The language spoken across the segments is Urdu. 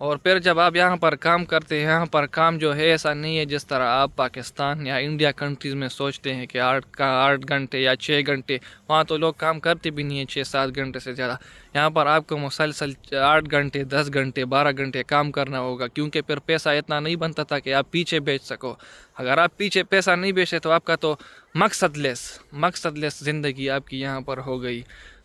اور پھر جب آپ یہاں پر کام کرتے ہیں، یہاں پر کام جو ہے ایسا نہیں ہے جس طرح آپ پاکستان یا انڈیا کنٹریز میں سوچتے ہیں کہ 8 گھنٹے یا 6 گھنٹے، وہاں تو لوگ کام کرتے بھی نہیں ہیں 6-7 گھنٹے سے زیادہ. یہاں پر آپ کو مسلسل 8 گھنٹے 10 گھنٹے 12 گھنٹے کام کرنا ہوگا، کیونکہ پھر پیسہ اتنا نہیں بنتا تھا کہ آپ پیچھے بیچ سکو. اگر آپ پیچھے پیسہ نہیں بیچے تو آپ کا تو مقصد لیس زندگی آپ کی یہاں پر ہو گئی.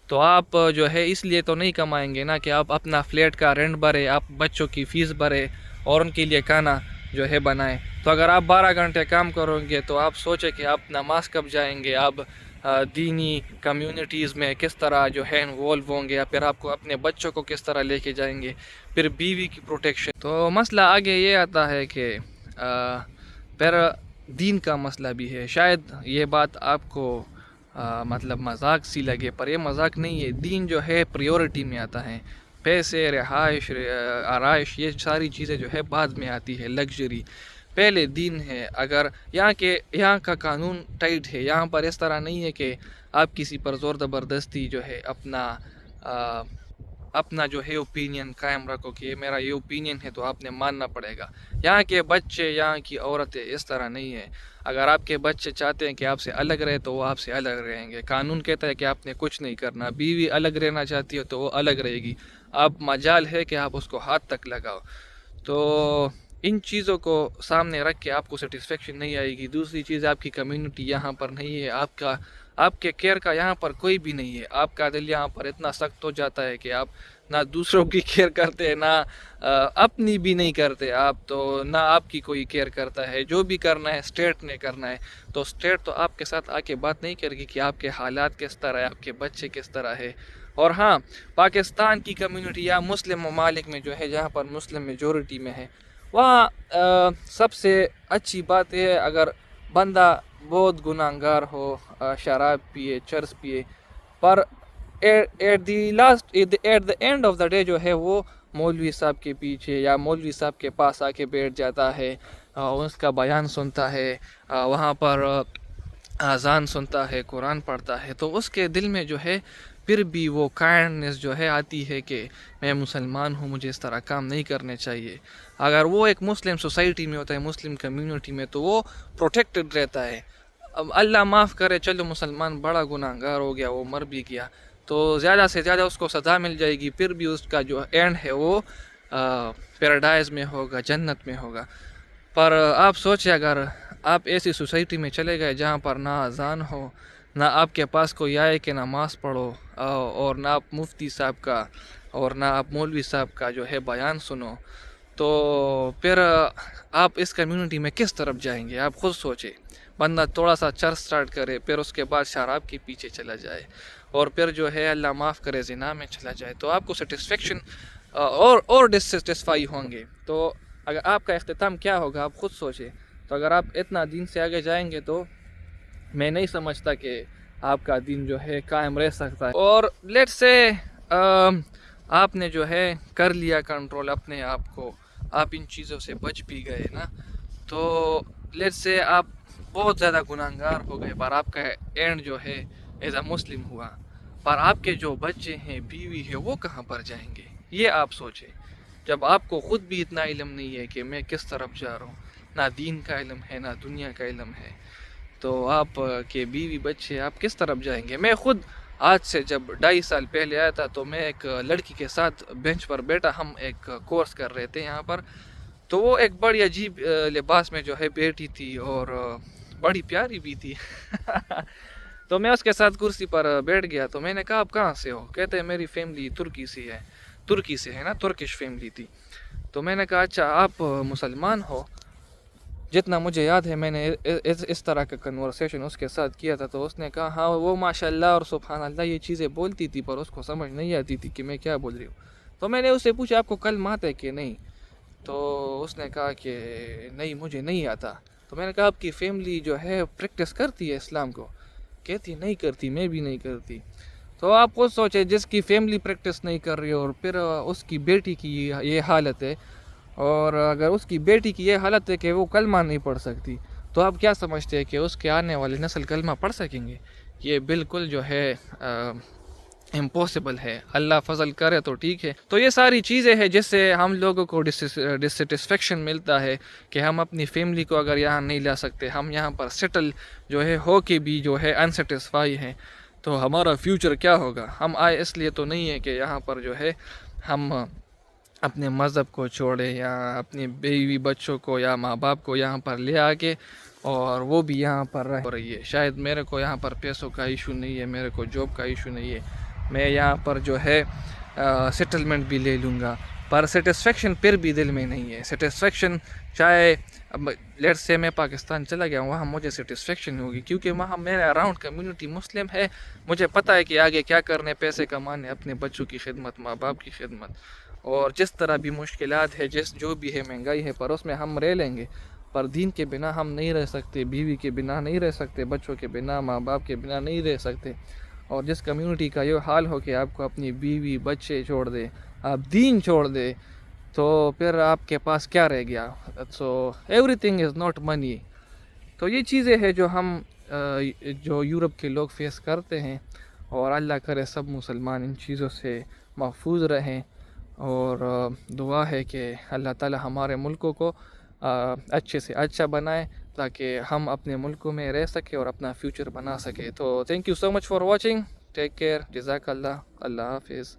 تو آپ جو ہے اس لیے تو نہیں کمائیں گے نا کہ آپ اپنا فلیٹ کا رینٹ بھرے، آپ بچوں کی فیس بھرے اور ان کے لیے کھانا جو ہے بنائیں. تو اگر آپ 12 گھنٹے کام کرو گے تو آپ سوچیں کہ آپ نماز کب جائیں گے، آپ دینی کمیونٹیز میں کس طرح جو ہے انوالو ہوں گے، یا پھر آپ کو اپنے بچوں کو کس طرح لے کے جائیں گے، پھر بیوی کی پروٹیکشن. تو مسئلہ آگے یہ آتا ہے کہ پھر دین کا مسئلہ بھی ہے. شاید یہ بات آپ کو مطلب مذاق سی لگے، پر یہ مذاق نہیں ہے. دین جو ہے پریورٹی میں آتا ہے. پیسے، رہائش، آرائش، یہ ساری چیزیں جو ہے بعد میں آتی ہے، لگژری. پہلے دین ہے. اگر یہاں کا قانون ٹائٹ ہے، یہاں پر اس طرح نہیں ہے کہ آپ کسی پر زور زبردستی جو ہے اپنا جو ہے اوپینین قائم رکھو کہ یہ میرا یہ اوپینین ہے تو آپ نے ماننا پڑے گا. یہاں کے بچے، یہاں کی عورتیں اس طرح نہیں ہے. اگر آپ کے بچے چاہتے ہیں کہ آپ سے الگ رہے تو وہ آپ سے الگ رہیں گے. قانون کہتا ہے کہ آپ نے کچھ نہیں کرنا. بیوی الگ رہنا چاہتی ہو تو وہ الگ رہے گی. آپ مجال ہے کہ آپ اس کو ہاتھ تک لگاؤ. تو ان چیزوں کو سامنے رکھ کے آپ کو سیٹسفیکشن نہیں آئے گی. دوسری چیز، آپ کی کمیونٹی یہاں پر نہیں ہے. آپ کے کیئر کا یہاں پر کوئی بھی نہیں ہے. آپ کا دل یہاں پر اتنا سخت ہو جاتا ہے کہ آپ نہ دوسروں کی کیئر کرتے، نہ اپنی بھی نہیں کرتے آپ، تو نہ آپ کی کوئی کیئر کرتا ہے. جو بھی کرنا ہے اسٹیٹ نے کرنا ہے. تو اسٹیٹ تو آپ کے ساتھ آ کے بات نہیں کرے گی کہ آپ کے حالات کس طرح ہے، آپ کے بچے کس طرح ہے. اور ہاں، پاکستان کی کمیونٹی یا مسلم ممالک میں جو ہے، جہاں پر مسلم میجورٹی میں ہے، وہاں سب سے اچھی بات یہ ہے اگر بندہ بہت گناہگار ہو، شراب پیے، چرس پیے، پر at the end of the day جو ہے وہ مولوی صاحب کے پیچھے یا مولوی صاحب کے پاس آ کے بیٹھ جاتا ہے، اس کا بیان سنتا ہے، وہاں پر اذان سنتا ہے، قرآن پڑھتا ہے، تو اس کے دل میں جو ہے پھر بھی وہ کائنڈنس جو ہے آتی ہے کہ میں مسلمان ہوں، مجھے اس طرح کام نہیں کرنے چاہیے. اگر وہ ایک مسلم سوسائٹی میں ہوتا ہے، مسلم کمیونٹی میں، تو وہ پروٹیکٹڈ رہتا ہے. اب اللہ معاف کرے، چلو مسلمان بڑا گناہ گار ہو گیا، وہ مر بھی گیا، تو زیادہ سے زیادہ اس کو سزا مل جائے گی. پھر بھی اس کا جو اینڈ ہے وہ پیراڈائز میں ہوگا، جنت میں ہوگا. پر آپ سوچیں، اگر آپ ایسی سوسائٹی میں چلے گئے جہاں پر نہ اذان ہو، نہ آپ کے پاس کوئی آئے کہ نماز پڑھو، اور نہ آپ مفتی صاحب کا اور نہ آپ مولوی صاحب کا جو ہے بیان سنو، تو پھر آپ اس کمیونٹی میں کس طرف جائیں گے؟ آپ خود سوچیں. بندہ تھوڑا سا چرس سٹارٹ کرے، پھر اس کے بعد شراب کے پیچھے چلا جائے، اور پھر جو ہے اللہ معاف کرے زنا میں چلا جائے، تو آپ کو سیٹسفیکشن اور ڈسسیٹسفائی ہوں گے. تو اگر آپ کا اختتام کیا ہوگا آپ خود سوچیں. تو اگر آپ اتنا دین سے آگے جائیں گے تو میں نہیں سمجھتا کہ آپ کا دین جو ہے قائم رہ سکتا ہے. اور لیٹ سے آپ نے جو ہے کر لیا کنٹرول اپنے آپ کو، آپ ان چیزوں سے بچ بھی گئے نا، تو لیٹ سے آپ بہت زیادہ گناہگار ہو گئے، پر آپ کا اینڈ جو ہے ایز اے مسلم ہوا. پر آپ کے جو بچے ہیں، بیوی ہے، وہ کہاں پر جائیں گے؟ یہ آپ سوچیں. جب آپ کو خود بھی اتنا علم نہیں ہے کہ میں کس طرف جا رہا ہوں، نہ دین کا علم ہے نہ دنیا کا علم ہے، تو آپ کے بیوی بچے آپ کس طرف جائیں گے؟ میں خود آج سے جب 2.5 سال پہلے آیا تھا، تو میں ایک لڑکی کے ساتھ بینچ پر بیٹھا، ہم ایک کورس کر رہے تھے یہاں پر. تو وہ ایک بڑی عجیب لباس میں جو ہے بیٹھی تھی، اور بڑی پیاری بھی تھی. تو میں اس کے ساتھ کرسی پر بیٹھ گیا. تو میں نے کہا آپ کہاں سے ہو؟ کہتے ہیں میری فیملی ترکی سے ہے نا، ترکش فیملی تھی. تو میں نے کہا اچھا آپ مسلمان ہو؟ جتنا مجھے یاد ہے میں نے اس طرح کا کنورسیشن اس کے ساتھ کیا تھا. تو اس نے کہا ہاں، وہ ماشاءاللہ اور سبحان اللہ یہ چیزیں بولتی تھی، پر اس کو سمجھ نہیں آتی تھی کہ میں کیا بول رہی ہوں. تو میں نے اس سے پوچھا آپ کو کلمہ آتا ہے کہ نہیں؟ تو اس نے کہا کہ نہیں، مجھے نہیں آتا. تو میں نے کہا آپ کی فیملی جو ہے پریکٹس کرتی ہے اسلام کو؟ کہتی نہیں کرتی، میں بھی نہیں کرتی. تو آپ خود سوچیں، جس کی فیملی پریکٹس نہیں کر رہی اور پھر اس کی بیٹی کی یہ حالت ہے، اور اگر اس کی بیٹی کی یہ حالت ہے کہ وہ کلمہ نہیں پڑھ سکتی، تو آپ کیا سمجھتے ہیں کہ اس کے آنے والی نسل کلمہ پڑھ سکیں گے؟ یہ بالکل جو ہے امپاسبل ہے. اللہ فضل کرے تو ٹھیک ہے. تو یہ ساری چیزیں ہیں جس سے ہم لوگوں کو ڈسسیٹسفیکشن ملتا ہے کہ ہم اپنی فیملی کو اگر یہاں نہیں لا سکتے, ہم یہاں پر سیٹل جو ہے ہو کے بھی جو ہے انسیٹسفائی ہیں, تو ہمارا فیوچر کیا ہوگا. ہم آئے اس لیے تو نہیں ہے کہ یہاں پر جو ہے ہم اپنے مذہب کو چھوڑے یا اپنی بیوی بچوں کو یا ماں باپ کو یہاں پر لے آ کے اور وہ بھی یہاں پر رہ رہی ہے. شاید میرے کو یہاں پر پیسوں کا ایشو نہیں ہے, میرے کو جاب کا ایشو نہیں ہے, میں یہاں پر جو ہے سیٹلمنٹ بھی لے لوں گا, پر سیٹسفیکشن پھر بھی دل میں نہیں ہے. سیٹسفیکشن چاہے لیٹ سے میں پاکستان چلا گیا وہاں مجھے سیٹسفیکشن ہوگی کیونکہ وہاں میرے اراؤنڈ کمیونٹی مسلم ہے, مجھے پتہ ہے کہ آگے کیا کرنے, پیسے کمانے, اپنے بچوں کی خدمت, ماں باپ کی خدمت, اور جس طرح بھی مشکلات ہے, جو بھی ہے مہنگائی ہے, پر اس میں ہم رہ لیں گے. پر دین کے بنا ہم نہیں رہ سکتے, بیوی کے بنا نہیں رہ سکتے, بچوں کے بنا, ماں باپ کے بنا نہیں رہ سکتے. اور جس کمیونٹی کا یہ حال ہو کہ آپ کو اپنی بیوی بچے چھوڑ دے, آپ دین چھوڑ دے, تو پھر آپ کے پاس کیا رہ گیا. So every thing is not منی. تو یہ چیزیں ہیں جو ہم جو یورپ کے لوگ فیس کرتے ہیں, اور اللہ کرے سب مسلمان ان چیزوں سے محفوظ رہیں. اور دعا ہے کہ اللہ تعالی ہمارے ملکوں کو اچھے سے اچھا بنائے تاکہ ہم اپنے ملکوں میں رہ سکیں اور اپنا فیوچر بنا سکیں. تو thank you so much for watching, take care, جزاک اللہ, اللہ حافظ.